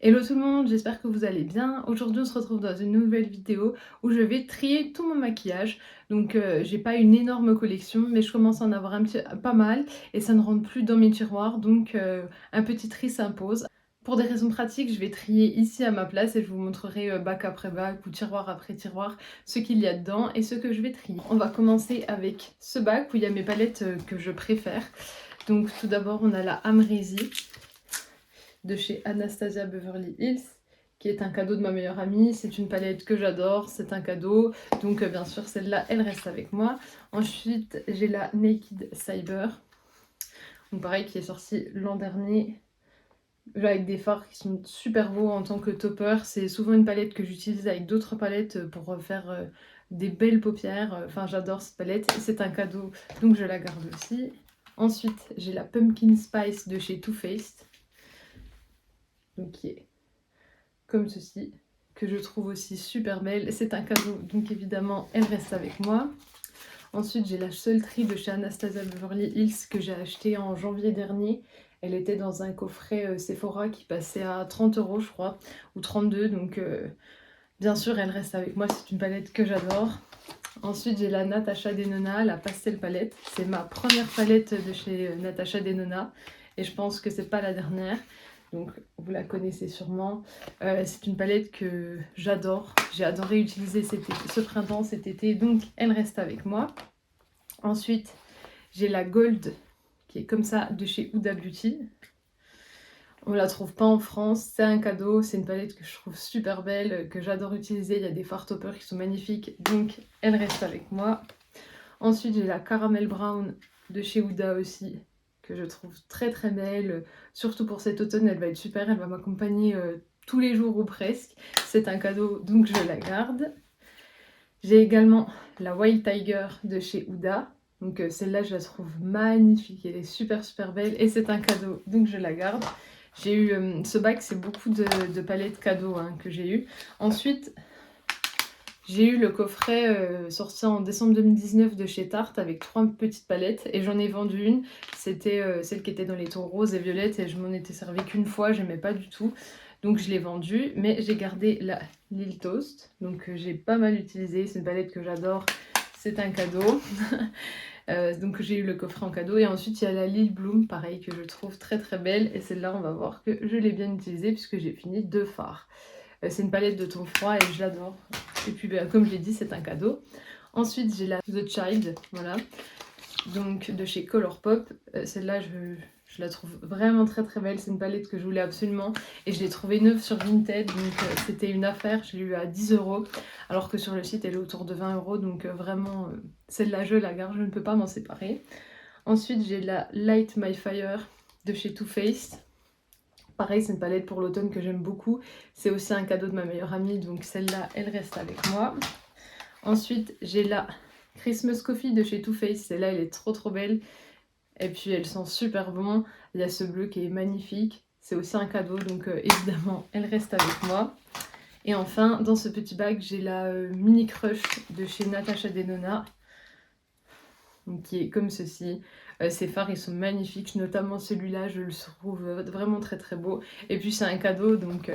Hello tout le monde, j'espère que vous allez bien. Aujourd'hui on se retrouve dans une nouvelle vidéo où je vais trier tout mon maquillage. Donc j'ai pas une énorme collection mais je commence à en avoir pas mal et ça ne rentre plus dans mes tiroirs donc un petit tri s'impose. Pour des raisons pratiques, je vais trier ici à ma place et je vous montrerai bac après bac ou tiroir après tiroir ce qu'il y a dedans et ce que je vais trier. On va commencer avec ce bac où il y a mes palettes que je préfère. Donc tout d'abord on a la Amrezy de chez Anastasia Beverly Hills, qui est un cadeau de ma meilleure amie. C'est une palette que j'adore, c'est un cadeau. Donc bien sûr, celle-là, elle reste avec moi. Ensuite, j'ai la Naked Cyber. Donc pareil, qui est sortie l'an dernier. Avec des fards qui sont super beaux en tant que topper. C'est souvent une palette que j'utilise avec d'autres palettes pour faire des belles paupières. Enfin, j'adore cette palette. C'est un cadeau, donc je la garde aussi. Ensuite, j'ai la Pumpkin Spice de chez Too Faced. Donc qui est comme ceci, que je trouve aussi super belle. C'est un cadeau, donc évidemment, elle reste avec moi. Ensuite, j'ai la Sultry de chez Anastasia Beverly Hills que j'ai acheté en janvier dernier. Elle était dans un coffret Sephora qui passait à 30 €, je crois, ou 32, donc bien sûr, elle reste avec moi. C'est une palette que j'adore. Ensuite, j'ai la Natasha Denona, la Pastel Palette. C'est ma première palette de chez Natasha Denona et je pense que c'est pas la dernière. Donc vous la connaissez sûrement. C'est une palette que j'adore. J'ai adoré utiliser ce printemps, cet été, donc elle reste avec moi. Ensuite, j'ai la Gold qui est comme ça de chez Huda Beauty. On la trouve pas en France, c'est un cadeau, c'est une palette que je trouve super belle, que j'adore utiliser. Il y a des fards toppers qui sont magnifiques, donc elle reste avec moi. Ensuite, j'ai la Caramel Brown de chez Huda aussi, que je trouve très très belle. Surtout pour cet automne, elle va être super, elle va m'accompagner tous les jours ou presque. C'est un cadeau, donc je la garde. J'ai également la Wild Tiger de chez Huda. Donc celle-là, je la trouve magnifique, elle est super super belle et c'est un cadeau, donc je la garde. J'ai eu ce bac, c'est beaucoup de palettes cadeaux que j'ai eu. Ensuite, j'ai eu le coffret sorti en décembre 2019 de chez Tarte avec 3 petites palettes et j'en ai vendu une. C'était celle qui était dans les tons roses et violettes et je m'en étais servi qu'une fois, j'aimais pas du tout. Donc je l'ai vendue, mais j'ai gardé la Lil Toast. Donc j'ai pas mal utilisé, c'est une palette que j'adore, c'est un cadeau. Donc j'ai eu le coffret en cadeau et ensuite il y a la Lil Bloom, pareil, que je trouve très très belle et celle-là on va voir que je l'ai bien utilisée puisque j'ai fini 2 fards. C'est une palette de ton froid et je l'adore. Et puis comme je l'ai dit, c'est un cadeau. Ensuite j'ai la The Child, voilà, donc de chez Colourpop. Celle-là je la trouve vraiment très très belle, c'est une palette que je voulais absolument et je l'ai trouvée neuve sur Vinted, donc c'était une affaire. Je l'ai eu à 10 € alors que sur le site elle est autour de 20 €, donc vraiment celle-là je la garde, je ne peux pas m'en séparer. Ensuite j'ai la Light My Fire de chez Too Faced. Pareil, c'est une palette pour l'automne que j'aime beaucoup. C'est aussi un cadeau de ma meilleure amie, donc celle-là, elle reste avec moi. Ensuite, j'ai la Christmas Coffee de chez Too Faced. Celle-là, elle est trop trop belle. Et puis, elle sent super bon. Il y a ce bleu qui est magnifique. C'est aussi un cadeau, donc évidemment, elle reste avec moi. Et enfin, dans ce petit bac, j'ai la Mini Crush de chez Natasha Denona, donc qui est comme ceci. Ces fards ils sont magnifiques, notamment celui-là je le trouve vraiment très très beau. Et puis c'est un cadeau, donc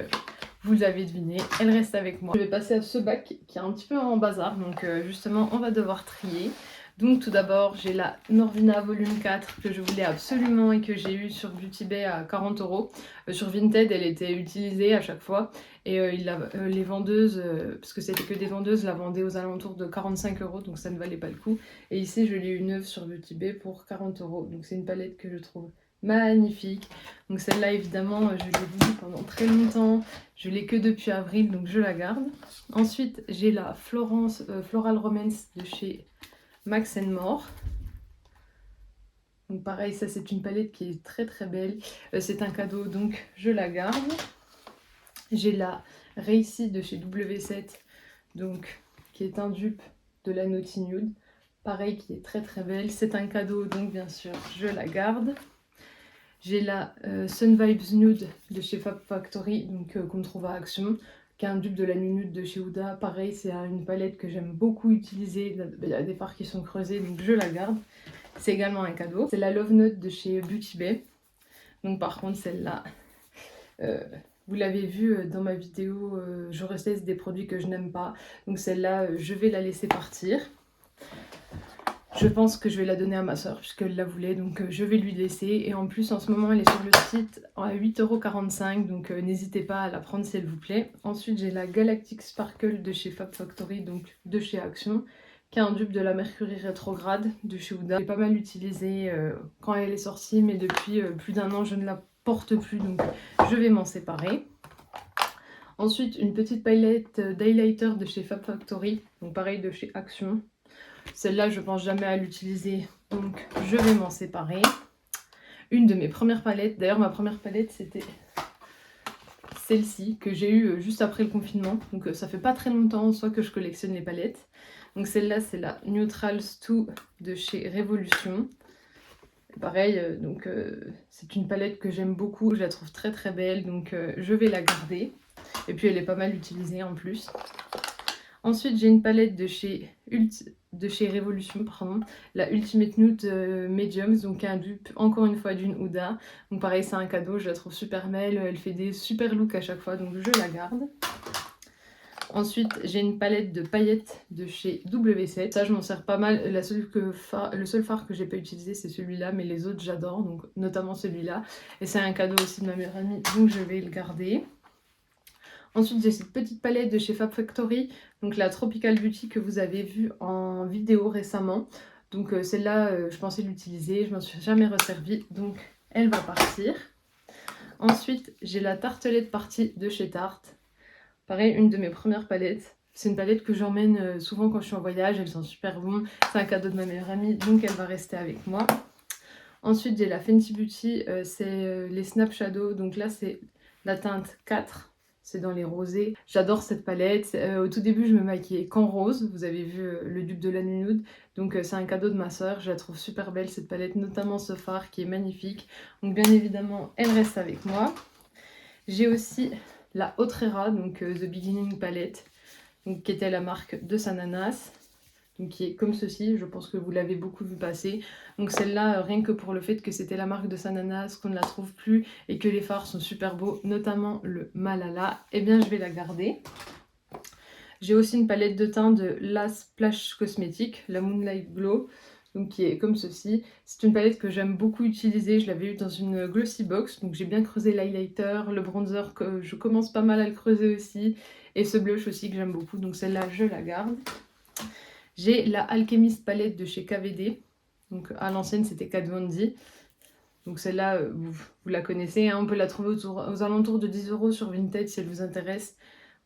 vous l'avez deviné, elle reste avec moi. Je vais passer à ce bac qui est un petit peu en bazar, donc justement on va devoir trier. Donc tout d'abord j'ai la Norvina volume 4 que je voulais absolument et que j'ai eu sur Beauty Bay à 40 €. Sur Vinted elle était utilisée à chaque fois et les vendeuses, parce que c'était que des vendeuses, la vendaient aux alentours de 45 €, donc ça ne valait pas le coup. Et ici je l'ai eu neuve sur Beauty Bay pour 40 €, donc c'est une palette que je trouve magnifique. Donc celle-là évidemment je l'ai voulu pendant très longtemps, je l'ai que depuis avril, donc je la garde. Ensuite j'ai la Floral Romance de chez Max More. Donc pareil, ça c'est une palette qui est très très belle, c'est un cadeau donc je la garde. J'ai la Racy de chez W7, donc qui est un dupe de la Naughty Nude, pareil qui est très très belle, c'est un cadeau donc bien sûr je la garde. J'ai la Sun Vibes Nude de chez Fab Factory, donc qu'on trouve à Action, qui est un dupe de la Nude de chez Huda. Pareil, c'est une palette que j'aime beaucoup utiliser, il y a des fards qui sont creusés, donc je la garde. C'est également un cadeau. C'est la Love Note de chez Beauty Bay. Donc par contre celle-là, Vous l'avez vu dans ma vidéo, je reteste des produits que je n'aime pas. Donc celle-là, je vais la laisser partir. Je pense que je vais la donner à ma soeur puisqu'elle la voulait, donc je vais lui laisser. Et en plus, en ce moment, elle est sur le site à 8,45 €, donc n'hésitez pas à la prendre s'il vous plaît. Ensuite, j'ai la Galactic Sparkle de chez Fab Factory, donc de chez Action, qui est un dupe de la Mercury rétrograde de chez Huda. J'ai pas mal utilisé quand elle est sortie, mais depuis plus d'un an, je ne la porte plus, donc je vais m'en séparer. Ensuite, une petite palette d'highlighter de chez Fab Factory, donc pareil de chez Action. Celle-là, je pense jamais à l'utiliser, donc je vais m'en séparer. Une de mes premières palettes, d'ailleurs ma première palette c'était celle-ci que j'ai eue juste après le confinement. Donc ça fait pas très longtemps en soi que je collectionne les palettes. Donc celle-là c'est la Neutrals 2 de chez Révolution. Pareil, c'est une palette que j'aime beaucoup, je la trouve très très belle, donc je vais la garder. Et puis elle est pas mal utilisée en plus. Ensuite, j'ai une palette de chez Révolution, pardon, la Ultimate Nude Mediums, donc un dupe encore une fois d'une Huda. Donc pareil, c'est un cadeau, je la trouve super belle, elle fait des super looks à chaque fois, donc je la garde. Ensuite, j'ai une palette de paillettes de chez W7. Ça, je m'en sers pas mal. Le seul fard que j'ai pas utilisé, c'est celui-là, mais les autres, j'adore, donc notamment celui-là. Et c'est un cadeau aussi de ma meilleure amie, donc je vais le garder. Ensuite, j'ai cette petite palette de chez Fab Factory, donc la Tropical Beauty que vous avez vue en vidéo récemment. Donc celle-là, je pensais l'utiliser, je m'en suis jamais resservie, donc elle va partir. Ensuite, j'ai la Tartelette Party de chez Tarte. Pareil, une de mes premières palettes. C'est une palette que j'emmène souvent quand je suis en voyage, elle sent super bon. C'est un cadeau de ma meilleure amie, donc elle va rester avec moi. Ensuite, j'ai la Fenty Beauty, c'est les Snap Shadow, donc là c'est la teinte 4. C'est dans les rosés. J'adore cette palette. Au tout début, je me maquillais qu'en rose. Vous avez vu le dupe de la nuit nude. Donc c'est un cadeau de ma soeur. Je la trouve super belle cette palette, notamment ce fard qui est magnifique. Donc bien évidemment, elle reste avec moi. J'ai aussi la Autrera, donc The Beginning Palette, donc, qui était la marque de Sananas. Donc, qui est comme ceci, je pense que vous l'avez beaucoup vu passer. Donc celle-là, rien que pour le fait que c'était la marque de Sananas, qu'on ne la trouve plus et que les fards sont super beaux, notamment le Malala, eh bien je vais la garder. J'ai aussi une palette de teint de La Splash Cosmetics, la Moonlight Glow, donc qui est comme ceci. C'est une palette que j'aime beaucoup utiliser, je l'avais eu dans une glossy box, donc j'ai bien creusé l'highlighter, le bronzer, que je commence pas mal à le creuser aussi, et ce blush aussi que j'aime beaucoup, donc celle-là je la garde. J'ai la Alchemist palette de chez KVD. Donc à l'ancienne c'était Kat Von D. Donc celle-là, vous la connaissez, hein, on peut la trouver aux alentours de 10 € sur Vinted si elle vous intéresse.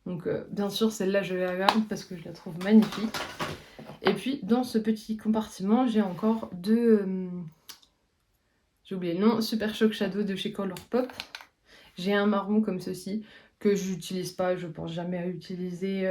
Donc bien sûr celle-là je la garde parce que je la trouve magnifique. Et puis dans ce petit compartiment j'ai encore deux... j'ai oublié le nom, Super Shock Shadow de chez Colourpop. J'ai un marron comme ceci que j'utilise pas, je pense jamais à utiliser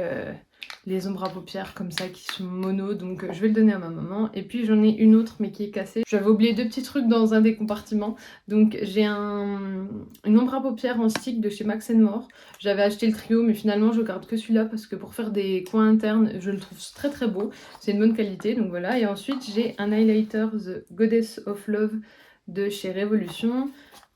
les ombres à paupières comme ça qui sont mono, donc je vais le donner à ma maman. Et puis j'en ai une autre mais qui est cassée. J'avais oublié deux petits trucs dans un des compartiments. Donc j'ai une ombre à paupières en stick de chez Max More. J'avais acheté le trio mais finalement je garde que celui-là parce que pour faire des coins internes je le trouve très très beau. C'est une bonne qualité, donc voilà. Et ensuite j'ai un highlighter The Goddess of Love de chez Révolution.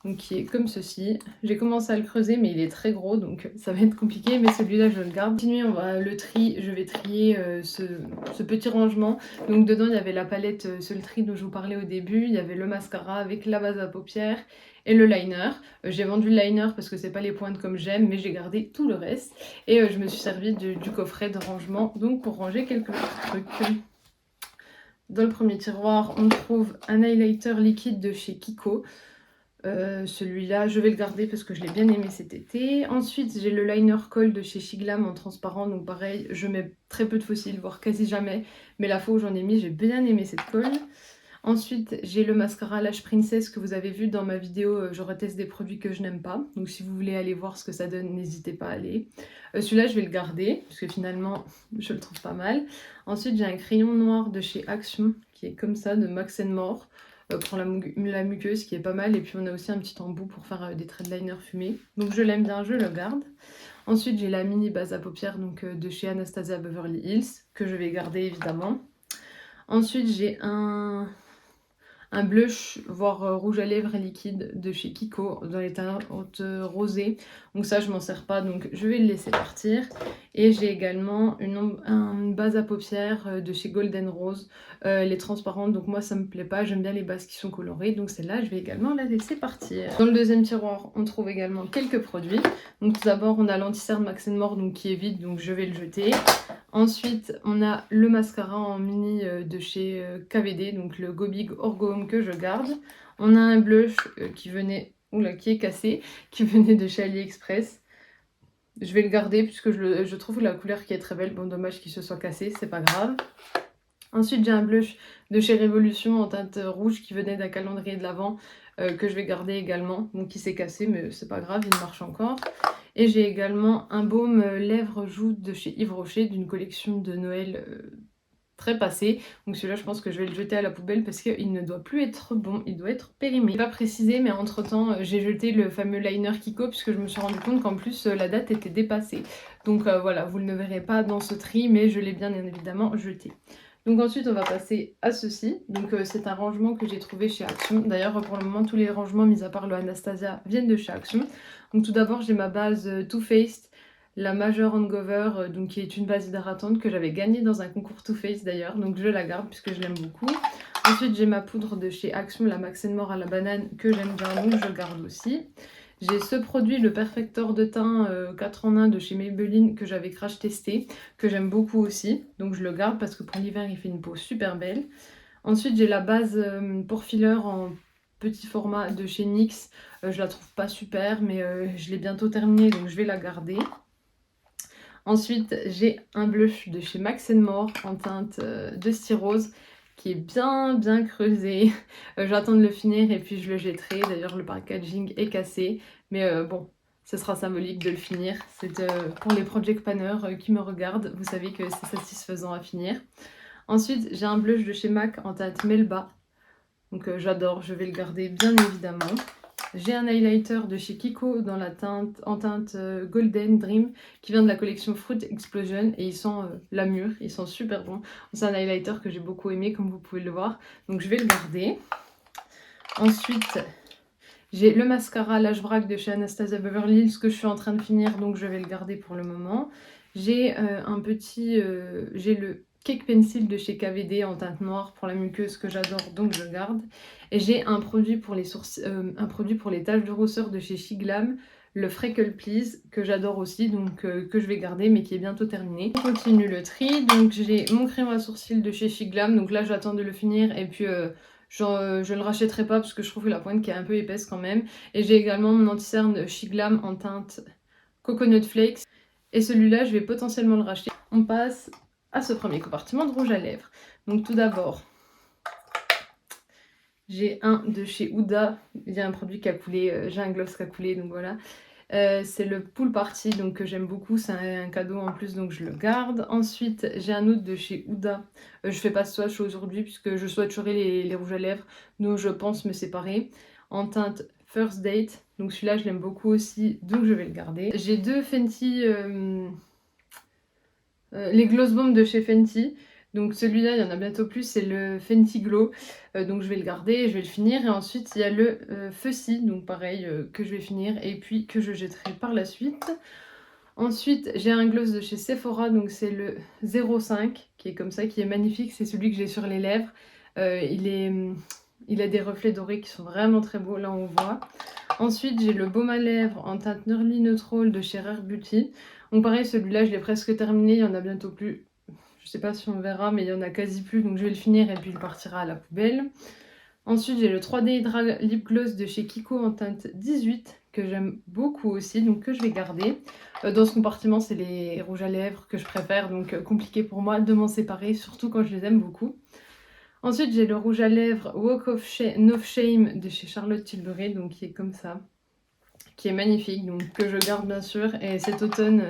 Donc qui est comme ceci. J'ai commencé à le creuser mais il est très gros donc ça va être compliqué, mais celui-là je le garde. Continuer, on va le tri, je vais trier ce petit rangement. Donc dedans il y avait la palette Sultry dont je vous parlais au début, il y avait le mascara avec la base à paupières et le liner. J'ai vendu le liner parce que c'est pas les pointes comme j'aime, mais j'ai gardé tout le reste. Et je me suis servi du coffret de rangement donc pour ranger quelques trucs. Dans le premier tiroir on trouve un highlighter liquide de chez Kiko. Celui-là je vais le garder parce que je l'ai bien aimé cet été. Ensuite j'ai le liner coll de chez Shiglam en transparent, donc pareil je mets très peu de fossiles, voire quasi jamais, mais la fois où j'en ai mis j'ai bien aimé cette colle. Ensuite j'ai le mascara Lash Princess que vous avez vu dans ma vidéo je reteste des produits que je n'aime pas, donc si vous voulez aller voir ce que ça donne n'hésitez pas à aller. Celui-là je vais le garder parce que finalement je le trouve pas mal. Ensuite j'ai un crayon noir de chez Action qui est comme ça de Max More. Pour la muqueuse qui est pas mal, et puis on a aussi un petit embout pour faire des traits de liner fumés, donc je l'aime bien, je le garde. Ensuite j'ai la mini base à paupières donc de chez Anastasia Beverly Hills que je vais garder évidemment. Ensuite j'ai un un blush, voire rouge à lèvres liquide de chez Kiko dans les teintes rosées. Donc ça, je m'en sers pas, donc je vais le laisser partir. Et j'ai également une base à paupières de chez Golden Rose, les transparentes. Donc moi, ça me plaît pas, j'aime bien les bases qui sont colorées. Donc celle-là, je vais également la laisser partir. Dans le deuxième tiroir, on trouve également quelques produits. Donc tout d'abord, on a l'anti-cerne Max More donc, qui est vide, donc je vais le jeter. Ensuite, on a le mascara en mini de chez KVD, donc le Go Big Orgo Home que je garde. On a un blush qui est cassé, qui venait de chez AliExpress. Je vais le garder puisque je trouve la couleur qui est très belle. Bon, dommage qu'il se soit cassé, c'est pas grave. Ensuite, j'ai un blush de chez Révolution en teinte rouge qui venait d'un calendrier de l'Avent que je vais garder également. Donc, qui s'est cassé, mais c'est pas grave, il marche encore. Et j'ai également un baume lèvres joues de chez Yves Rocher d'une collection de Noël très passée. Donc celui-là, je pense que je vais le jeter à la poubelle parce qu'il ne doit plus être bon, il doit être périmé. Je n'ai pas précisé, mais entre-temps, j'ai jeté le fameux liner Kiko puisque je me suis rendu compte qu'en plus, la date était dépassée. Donc voilà, vous ne le verrez pas dans ce tri, mais je l'ai bien évidemment jeté. Donc ensuite, on va passer à ceci. Donc c'est un rangement que j'ai trouvé chez Action. D'ailleurs, pour le moment, tous les rangements, mis à part le Anastasia, viennent de chez Action. Donc tout d'abord, j'ai ma base Too Faced, la Major Hangover, donc qui est une base hydratante que j'avais gagnée dans un concours Too Faced d'ailleurs. Donc je la garde puisque je l'aime beaucoup. Ensuite, j'ai ma poudre de chez Action, la Max More à la banane, que j'aime bien, donc je garde aussi. J'ai ce produit, le Perfector de teint 4 en 1 de chez Maybelline que j'avais crash testé, que j'aime beaucoup aussi. Donc je le garde parce que pour l'hiver, il fait une peau super belle. Ensuite, j'ai la base pour filler en petit format de chez NYX. Je la trouve pas super, mais je l'ai bientôt terminée, donc je vais la garder. Ensuite, j'ai un blush de chez Max More en teinte de styrose qui est bien creusé. J'attends de le finir et puis je le jetterai. D'ailleurs, le packaging est cassé. Mais bon, ce sera symbolique de le finir. C'est pour les project panners qui me regardent. Vous savez que c'est satisfaisant à finir. Ensuite, j'ai un blush de chez MAC en teinte Melba. Donc j'adore, je vais le garder bien évidemment. J'ai un highlighter de chez Kiko dans en teinte Golden Dream qui vient de la collection Fruit Explosion et il sent la mûre, il sent super bon. C'est un highlighter que j'ai beaucoup aimé comme vous pouvez le voir, donc je vais le garder. Ensuite, j'ai le mascara Lash Braque de chez Anastasia Beverly Hills que je suis en train de finir, donc je vais le garder pour le moment. J'ai j'ai le Cake Pencil de chez KVD en teinte noire pour la muqueuse que j'adore, donc je garde. Et j'ai un produit pour les taches de rousseur de chez Shiglam, le Freckle Please, que j'adore aussi, donc que je vais garder, mais qui est bientôt terminé. On continue le tri, donc j'ai mon crème à sourcils de chez Shiglam, donc là j'attends de le finir, et puis je ne le rachèterai pas parce que je trouve que la pointe qui est un peu épaisse quand même. Et j'ai également mon anti-cerne Shiglam en teinte Coconut Flakes. Et celui-là, je vais potentiellement le racheter. On passe à ce premier compartiment de rouge à lèvres. Donc tout d'abord, j'ai un de chez Huda. Il y a un produit qui a coulé, j'ai un gloss qui a coulé, donc voilà. C'est le Pool Party, donc que j'aime beaucoup, c'est un cadeau en plus, donc je le garde. Ensuite, j'ai un autre de chez Huda. Je fais pas de swatch aujourd'hui puisque je swatcherai les rouges à lèvres, donc je pense me séparer. En teinte First Date, donc celui-là je l'aime beaucoup aussi, donc je vais le garder. J'ai deux Fenty, les Gloss Bomb de chez Fenty. Donc celui-là, il y en a bientôt plus, c'est le Fenty Glow. Donc je vais le garder, je vais le finir. Et ensuite, il y a le Fussy, donc pareil, que je vais finir et puis que je jetterai par la suite. Ensuite, j'ai un gloss de chez Sephora, donc c'est le 05, qui est comme ça, qui est magnifique. C'est celui que j'ai sur les lèvres. Il a des reflets dorés qui sont vraiment très beaux, là on voit. Ensuite, j'ai le baume à lèvres en teinte Nerly Neutral de chez Rare Beauty. Donc pareil, celui-là, je l'ai presque terminé, il y en a bientôt plus. Je sais pas si on verra, mais il y en a quasi plus, donc je vais le finir et puis il partira à la poubelle. Ensuite, j'ai le 3D Hydra Lip Gloss de chez Kiko en teinte 18, que j'aime beaucoup aussi, donc que je vais garder. Dans ce compartiment, c'est les rouges à lèvres que je préfère, donc compliqué pour moi de m'en séparer, surtout quand je les aime beaucoup. Ensuite, j'ai le rouge à lèvres Walk of No Shame de chez Charlotte Tilbury, donc qui est comme ça, qui est magnifique, donc que je garde bien sûr. Et cet automne,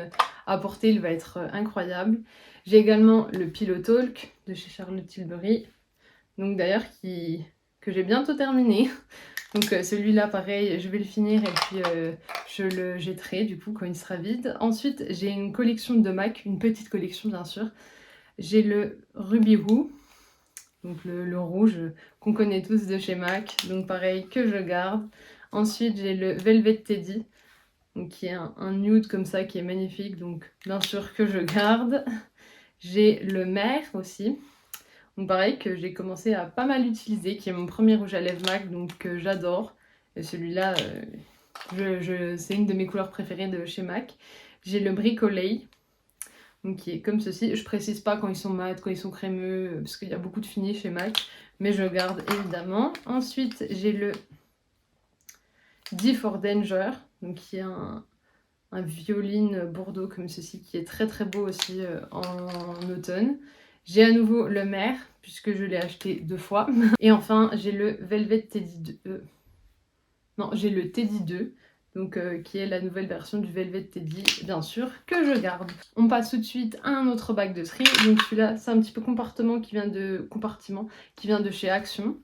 à porter, il va être incroyable. J'ai également le Pillow Talk de chez Charlotte Tilbury, donc d'ailleurs que j'ai bientôt terminé. Donc celui-là, pareil, je vais le finir et puis je le jetterai du coup quand il sera vide. Ensuite, j'ai une collection de MAC, une petite collection bien sûr. J'ai le Ruby Woo. donc le rouge qu'on connaît tous de chez MAC, donc pareil que je garde. Ensuite j'ai le Velvet Teddy, donc qui est un nude comme ça qui est magnifique, donc bien sûr que je garde. J'ai le Mer aussi, donc pareil que j'ai commencé à pas mal utiliser, qui est mon premier rouge à lèvres MAC, donc que j'adore. Et celui-là, c'est une de mes couleurs préférées de chez MAC. J'ai le Bricolé, donc qui est comme ceci. Je précise pas quand ils sont mat, quand ils sont crémeux, parce qu'il y a beaucoup de fini chez MAC, mais je garde évidemment. Ensuite, j'ai le D for Danger, donc qui est un violine bordeaux comme ceci, qui est très très beau aussi en automne. J'ai à nouveau le Mer, puisque je l'ai acheté 2 fois. Et enfin, j'ai le Velvet Teddy 2. Non, j'ai le Teddy 2, donc qui est la nouvelle version du Velvet Teddy, bien sûr, que je garde. On passe tout de suite à un autre bac de tri. Donc celui-là, c'est un petit peu compartiment qui vient de chez Action.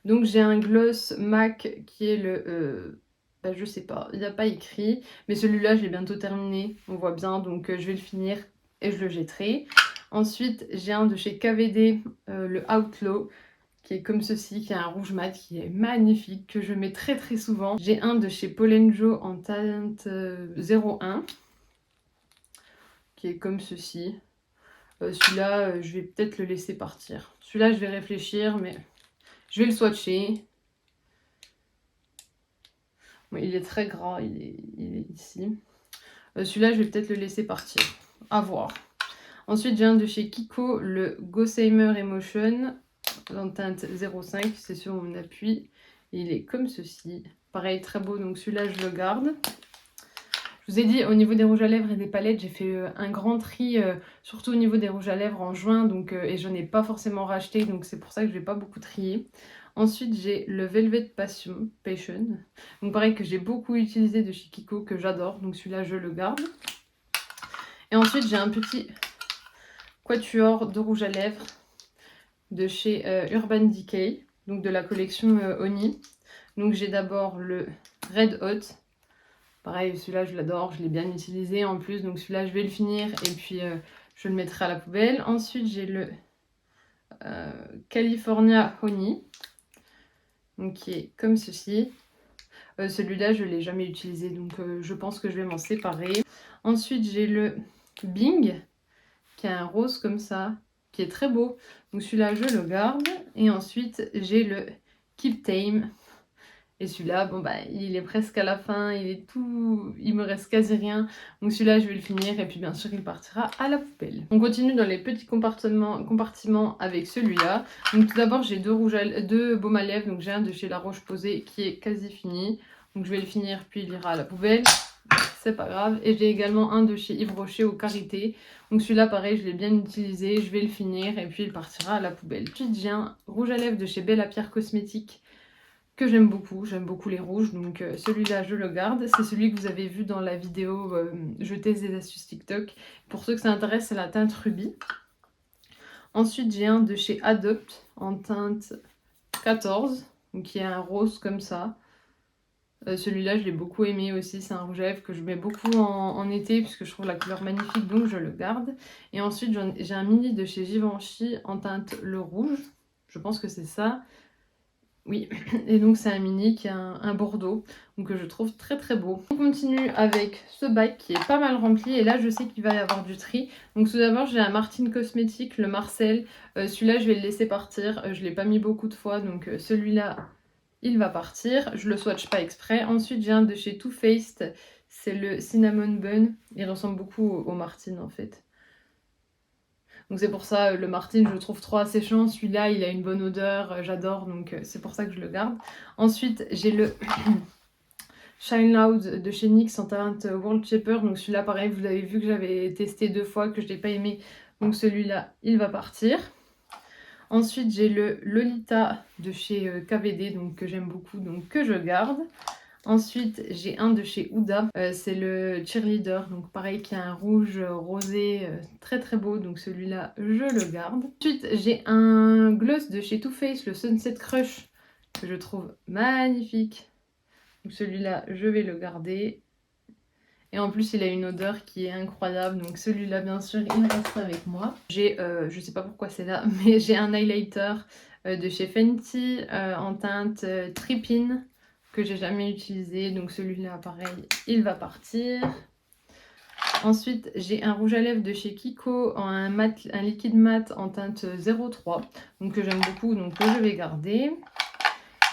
Donc j'ai un gloss MAC qui est le... je sais pas, il n'y a pas écrit, mais celui-là, je l'ai bientôt terminé, on voit bien, donc je vais le finir et je le jetterai. Ensuite, j'ai un de chez KVD, le Outlaw, qui est comme ceci, qui est un rouge mat, qui est magnifique, que je mets très très souvent. J'ai un de chez Polenjo en teinte 01, qui est comme ceci. Celui-là, je vais peut-être le laisser partir. Celui-là, je vais réfléchir, mais je vais le swatcher. Bon, il est très gras, il est ici. Celui-là, je vais peut-être le laisser partir. À voir. Ensuite, j'ai un de chez Kiko, le Gossamer Emotion, en teinte 05, c'est sur mon appui. Il est comme ceci. Pareil, très beau, donc celui-là, je le garde. Je vous ai dit, au niveau des rouges à lèvres et des palettes, j'ai fait un grand tri, surtout au niveau des rouges à lèvres en juin, donc, et je n'ai pas forcément racheté, donc c'est pour ça que je vais pas beaucoup trier. Ensuite, j'ai le Velvet Passion, donc pareil que j'ai beaucoup utilisé de chez Kiko, que j'adore, donc celui-là, je le garde. Et ensuite, j'ai un petit quatuor de rouge à lèvres de chez Urban Decay, donc de la collection Oni. Donc j'ai d'abord le Red Hot. Pareil, celui-là je l'adore, je l'ai bien utilisé en plus, donc celui-là je vais le finir et puis je le mettrai à la poubelle. Ensuite j'ai le California Honey, donc qui est comme ceci. Celui-là je ne l'ai jamais utilisé, donc je pense que je vais m'en séparer. Ensuite j'ai le Bing, qui a un rose comme ça, qui est très beau. Donc celui-là, je le garde. Et ensuite, j'ai le Keep Tame. Et celui-là, bon bah, il est presque à la fin, il me reste quasi rien. Donc celui-là, je vais le finir et puis bien sûr, il partira à la poubelle. On continue dans les petits compartiments avec celui-là. Donc tout d'abord, j'ai deux baumes à lèvres. Donc j'ai un de chez La Roche-Posay qui est quasi fini. Donc je vais le finir puis il ira à la poubelle. C'est pas grave. Et j'ai également un de chez Yves Rocher au Karité. Donc celui-là, pareil, je l'ai bien utilisé. Je vais le finir et puis il partira à la poubelle. Ensuite, j'ai un rouge à lèvres de chez Bella Pierre Cosmétique que j'aime beaucoup. J'aime beaucoup les rouges. Donc celui-là, je le garde. C'est celui que vous avez vu dans la vidéo Je teste des astuces TikTok. Pour ceux que ça intéresse, c'est la teinte Ruby. Ensuite, j'ai un de chez Adopt en teinte 14. Donc qui est un rose comme ça. Celui-là, je l'ai beaucoup aimé aussi. C'est un rouge à lèvres que je mets beaucoup en été puisque je trouve la couleur magnifique, donc je le garde. Et ensuite, j'ai un mini de chez Givenchy en teinte le rouge. Je pense que c'est ça. Oui, et donc c'est un mini qui a un bordeaux, donc que je trouve très très beau. On continue avec ce bac qui est pas mal rempli et là je sais qu'il va y avoir du tri. Donc tout d'abord j'ai un Martine Cosmétique, le Marcel. Celui-là je vais le laisser partir, je l'ai pas mis beaucoup de fois, donc celui-là il va partir. Je le swatch pas exprès. Ensuite j'ai un de chez Too Faced, c'est le Cinnamon Bun. Il ressemble beaucoup au Martine en fait. Donc c'est pour ça, le Martine, je le trouve trop asséchant. Celui-là, il a une bonne odeur, j'adore, donc c'est pour ça que je le garde. Ensuite, j'ai le Shine Loud de chez NYX en teinte World Shaper. Donc celui-là, pareil, vous avez vu que j'avais testé 2 fois, que je n'ai pas aimé. Donc celui-là, il va partir. Ensuite, j'ai le Lolita de chez KVD, donc que j'aime beaucoup, donc que je garde. Ensuite, j'ai un de chez Huda, c'est le Cheerleader, donc pareil qui a un rouge rosé très très beau, donc celui-là je le garde. Ensuite, j'ai un gloss de chez Too Faced, le Sunset Crush, que je trouve magnifique. Donc celui-là je vais le garder. et en plus il a une odeur qui est incroyable, donc celui-là bien sûr il reste avec moi. J'ai, je sais pas pourquoi c'est là, mais j'ai un highlighter de chez Fenty en teinte Trippin que j'ai jamais utilisé, donc celui-là pareil il va partir. Ensuite, j'ai un rouge à lèvres de chez Kiko en un liquide mat en teinte 03, donc que j'aime beaucoup, donc que je vais garder.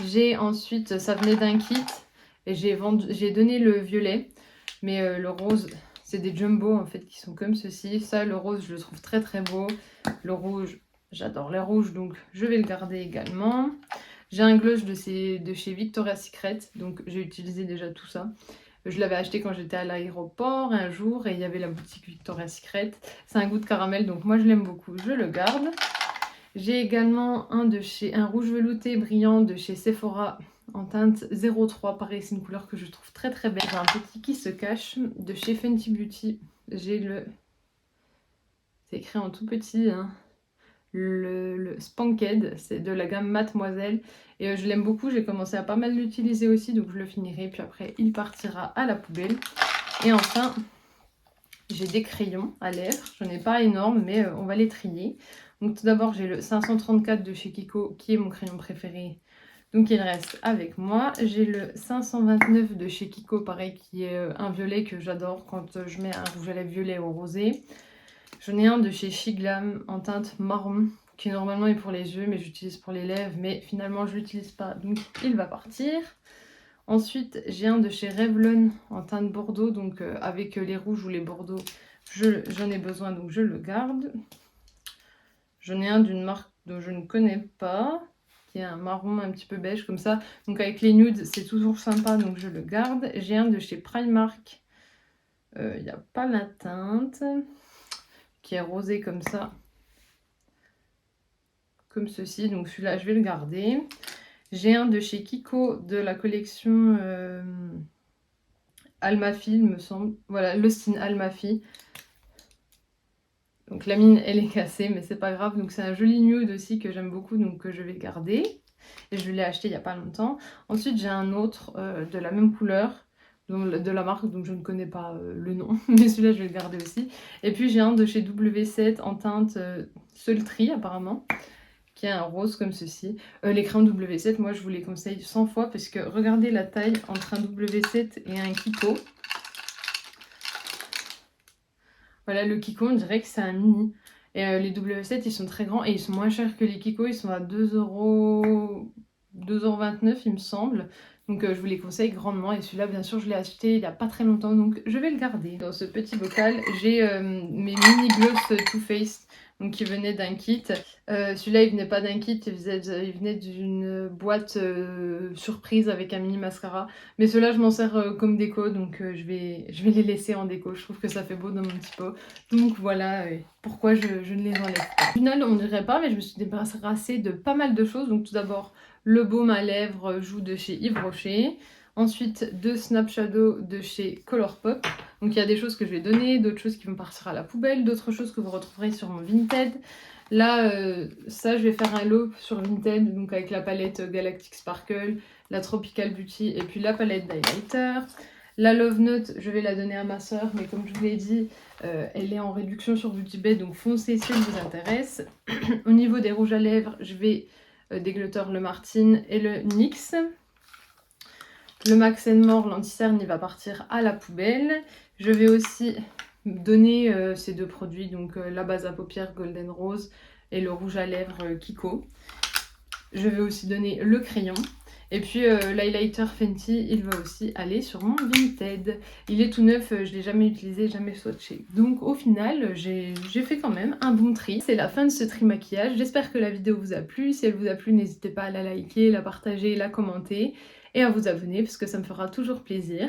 J'ai ensuite, ça venait d'un kit, et j'ai donné le violet, mais le rose, c'est des jumbo en fait qui sont comme ceci. Ça, le rose, je le trouve très très beau. Le rouge, j'adore les rouges, donc je vais le garder également. J'ai un gloss de chez Victoria's Secret, donc j'ai utilisé déjà tout ça. Je l'avais acheté quand j'étais à l'aéroport un jour et il y avait la boutique Victoria's Secret. C'est un goût de caramel, donc moi je l'aime beaucoup, je le garde. J'ai également un rouge velouté brillant de chez Sephora en teinte 03. Pareil, c'est une couleur que je trouve très très belle. J'ai un petit qui se cache de chez Fenty Beauty. J'ai le... C'est écrit en tout petit, hein. Le Spanked, c'est de la gamme Mademoiselle et je l'aime beaucoup, j'ai commencé à pas mal l'utiliser aussi, donc je le finirai, puis après il partira à la poubelle. Et enfin, j'ai des crayons à lèvres, j'en ai pas énorme, mais on va les trier. Donc tout d'abord j'ai le 534 de chez Kiko qui est mon crayon préféré, donc il reste avec moi. J'ai le 529 de chez Kiko, pareil, qui est un violet que j'adore quand je mets un rouge à lèvres violet au rosé. J'en ai un de chez Shiglam en teinte marron, qui normalement est pour les yeux, mais j'utilise pour les lèvres, mais finalement je l'utilise pas, donc il va partir. Ensuite, j'ai un de chez Revlon en teinte bordeaux, donc avec les rouges ou les bordeaux, j'en ai besoin, donc je le garde. J'en ai un d'une marque dont je ne connais pas, qui est un marron un petit peu beige comme ça, donc avec les nudes, c'est toujours sympa, donc je le garde. J'ai un de chez Primark, il n'y a pas la teinte, qui est rosé comme ça, comme ceci, donc celui-là je vais le garder. J'ai un de chez Kiko de la collection Almafi, il me semble, voilà, Lost in Almafi. Donc la mine elle est cassée, mais c'est pas grave, donc c'est un joli nude aussi que j'aime beaucoup, donc que je vais garder, et je l'ai acheté il y a pas longtemps. Ensuite j'ai un autre de la même couleur, de la marque dont je ne connais pas le nom, mais celui-là je vais le garder aussi. Et puis j'ai un de chez W7 en teinte Sultry apparemment, qui est un rose comme ceci. Les crayons W7, moi je vous les conseille 100 fois, parce que regardez la taille entre un W7 et un Kiko. Voilà, le Kiko on dirait que c'est un mini. Et les W7 ils sont très grands et ils sont moins chers que les Kiko, ils sont à 2,29 € il me semble. Donc je vous les conseille grandement, et celui-là bien sûr je l'ai acheté il n'y a pas très longtemps, donc je vais le garder. Dans ce petit bocal j'ai mes mini gloss Too Faced, donc qui venaient d'un kit. Celui-là il venait pas d'un kit, il venait d'une boîte surprise avec un mini mascara. Mais ceux-là je m'en sers comme déco, donc je vais les laisser en déco, je trouve que ça fait beau dans mon petit pot. Donc voilà pourquoi je ne les enlève pas. Au final on dirait pas, mais je me suis débarrassée de pas mal de choses. Donc tout d'abord le baume à lèvres Joue de chez Yves Rocher. Ensuite, 2 Snap Shadow de chez Colourpop. Donc il y a des choses que je vais donner, d'autres choses qui vont partir à la poubelle, d'autres choses que vous retrouverez sur mon Vinted. Là, ça je vais faire un lot sur Vinted, donc avec la palette Galactic Sparkle, la Tropical Beauty et puis la palette d'highlighter. La Love Note, je vais la donner à ma soeur, mais comme je vous l'ai dit, elle est en réduction sur Beauty Bay, donc foncez si elle vous intéresse. Au niveau des rouges à lèvres, je vais dégluteur le Martin et le NYX. Le Max More l'anti-cerne il va partir à la poubelle. Je vais aussi donner ces deux produits, donc la base à paupières Golden Rose et le rouge à lèvres Kiko. Je vais aussi donner le crayon. Et puis l'highlighter Fenty, il va aussi aller sur mon Vinted. Il est tout neuf, je ne l'ai jamais utilisé, jamais swatché. Donc au final, j'ai fait quand même un bon tri. C'est la fin de ce tri maquillage. J'espère que la vidéo vous a plu. Si elle vous a plu, n'hésitez pas à la liker, la partager, la commenter et à vous abonner, parce que ça me fera toujours plaisir.